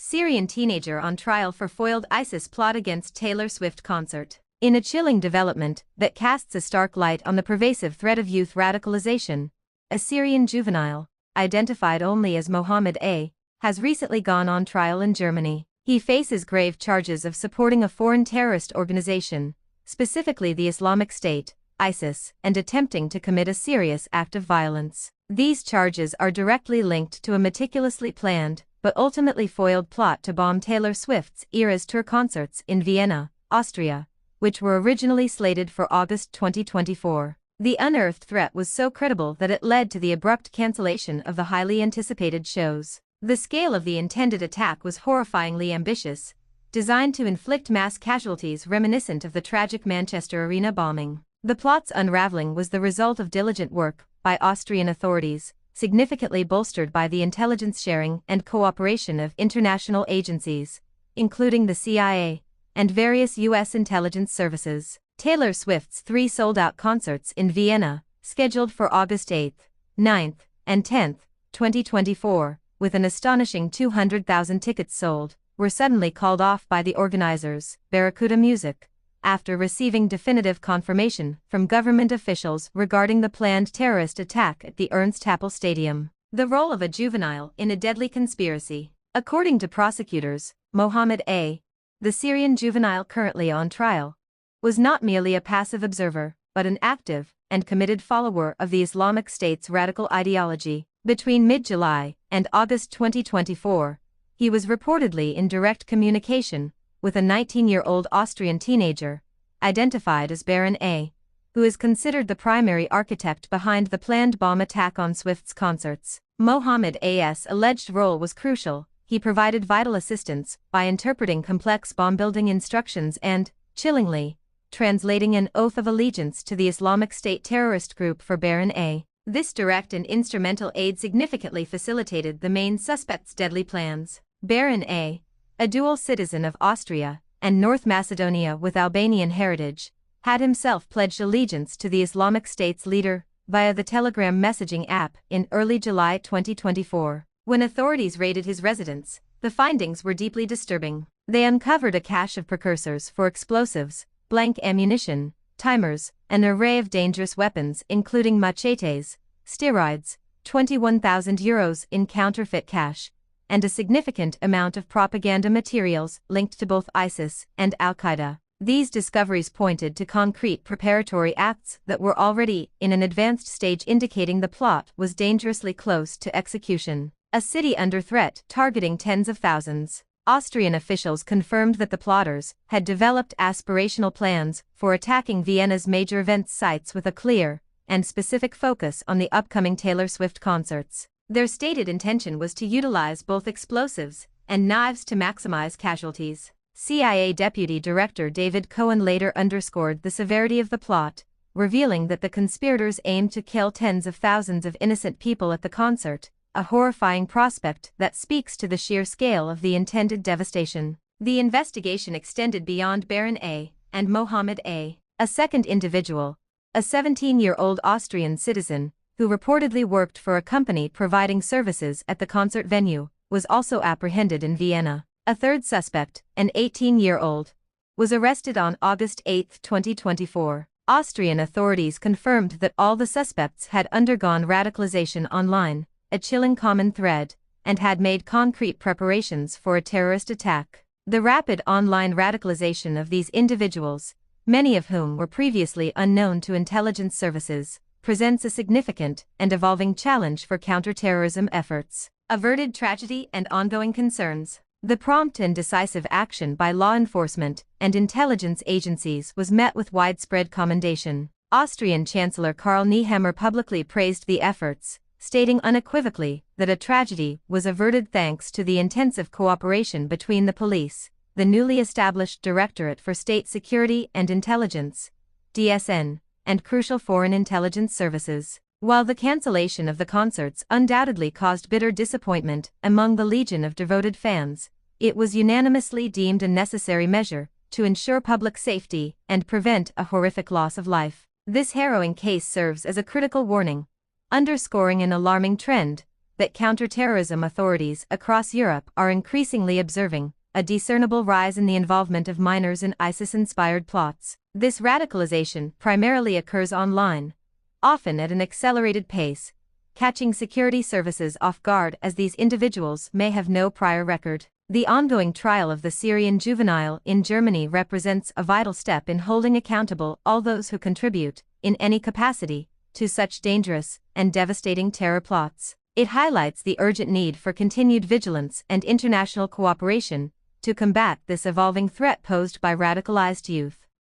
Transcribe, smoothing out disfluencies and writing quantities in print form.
Syrian teenager on trial for foiled ISIS plot against Taylor Swift concert. In a chilling development that casts a stark light on the pervasive threat of youth radicalization, a Syrian juvenile, identified only as Mohammed A., has recently gone on trial in Germany. He faces grave charges of supporting a foreign terrorist organization, specifically the Islamic State, ISIS, and attempting to commit a serious act of violence. These charges are directly linked to a meticulously planned, but ultimately foiled plot to bomb Taylor Swift's Eras Tour concerts in Vienna, Austria, which were originally slated for August 2024. The unearthed threat was so credible that it led to the abrupt cancellation of the highly anticipated shows. The scale of the intended attack was horrifyingly ambitious, designed to inflict mass casualties reminiscent of the tragic Manchester Arena bombing. The plot's unraveling was the result of diligent work by Austrian authorities, significantly bolstered by the intelligence sharing and cooperation of international agencies, including the CIA, and various U.S. intelligence services. Taylor Swift's 3 sold-out concerts in Vienna, scheduled for August 8th, 9th, and 10th, 2024, with an astonishing 200,000 tickets sold, were suddenly called off by the organizers, Barracuda Music, after receiving definitive confirmation from government officials regarding the planned terrorist attack at the Ernst Happel Stadium. The role of a juvenile in a deadly conspiracy. According to prosecutors, Mohammed A., the Syrian juvenile currently on trial, was not merely a passive observer, but an active and committed follower of the Islamic State's radical ideology. Between mid-July and August 2024, he was reportedly in direct communication with a 19-year-old Austrian teenager, identified as Baron A., who is considered the primary architect behind the planned bomb attack on Swift's concerts. Mohammed A.'s alleged role was crucial. He provided vital assistance by interpreting complex bomb-building instructions and, chillingly, translating an oath of allegiance to the Islamic State terrorist group for Baron A. This direct and instrumental aid significantly facilitated the main suspect's deadly plans. Baron A., a dual citizen of Austria and North Macedonia with Albanian heritage, had himself pledged allegiance to the Islamic State's leader via the Telegram messaging app in early July 2024. When authorities raided his residence, the findings were deeply disturbing. They uncovered a cache of precursors for explosives, blank ammunition, timers, an array of dangerous weapons including machetes, steroids, €21,000 in counterfeit cash, and a significant amount of propaganda materials linked to both ISIS and Al-Qaeda. These discoveries pointed to concrete preparatory acts that were already in an advanced stage, indicating the plot was dangerously close to execution. A city under threat targeting tens of thousands. Austrian officials confirmed that the plotters had developed aspirational plans for attacking Vienna's major events sites with a clear and specific focus on the upcoming Taylor Swift concerts. Their stated intention was to utilize both explosives and knives to maximize casualties. CIA Deputy Director David Cohen later underscored the severity of the plot, revealing that the conspirators aimed to kill tens of thousands of innocent people at the concert, a horrifying prospect that speaks to the sheer scale of the intended devastation. The investigation extended beyond Baron A. and Mohammed A., a second individual, a 17-year-old Austrian citizen, who reportedly worked for a company providing services at the concert venue, was also apprehended in Vienna. A third suspect, an 18-year-old, was arrested on August 8, 2024. Austrian authorities confirmed that all the suspects had undergone radicalization online, a chilling common thread, and had made concrete preparations for a terrorist attack. The rapid online radicalization of these individuals, many of whom were previously unknown to intelligence services, presents a significant and evolving challenge for counterterrorism efforts. Averted tragedy and ongoing concerns. The prompt and decisive action by law enforcement and intelligence agencies was met with widespread commendation. Austrian Chancellor Karl Nehammer publicly praised the efforts, stating unequivocally that a tragedy was averted thanks to the intensive cooperation between the police, the newly established Directorate for State Security and Intelligence, DSN, and crucial foreign intelligence services. While the cancellation of the concerts undoubtedly caused bitter disappointment among the legion of devoted fans, it was unanimously deemed a necessary measure to ensure public safety and prevent a horrific loss of life. This harrowing case serves as a critical warning, underscoring an alarming trend that counter-terrorism authorities across Europe are increasingly observing a discernible rise in the involvement of minors in ISIS-inspired plots. This radicalization primarily occurs online, often at an accelerated pace, catching security services off guard as these individuals may have no prior record. The ongoing trial of the Syrian juvenile in Germany represents a vital step in holding accountable all those who contribute, in any capacity, to such dangerous and devastating terror plots. It highlights the urgent need for continued vigilance and international cooperation to combat this evolving threat posed by radicalized youth.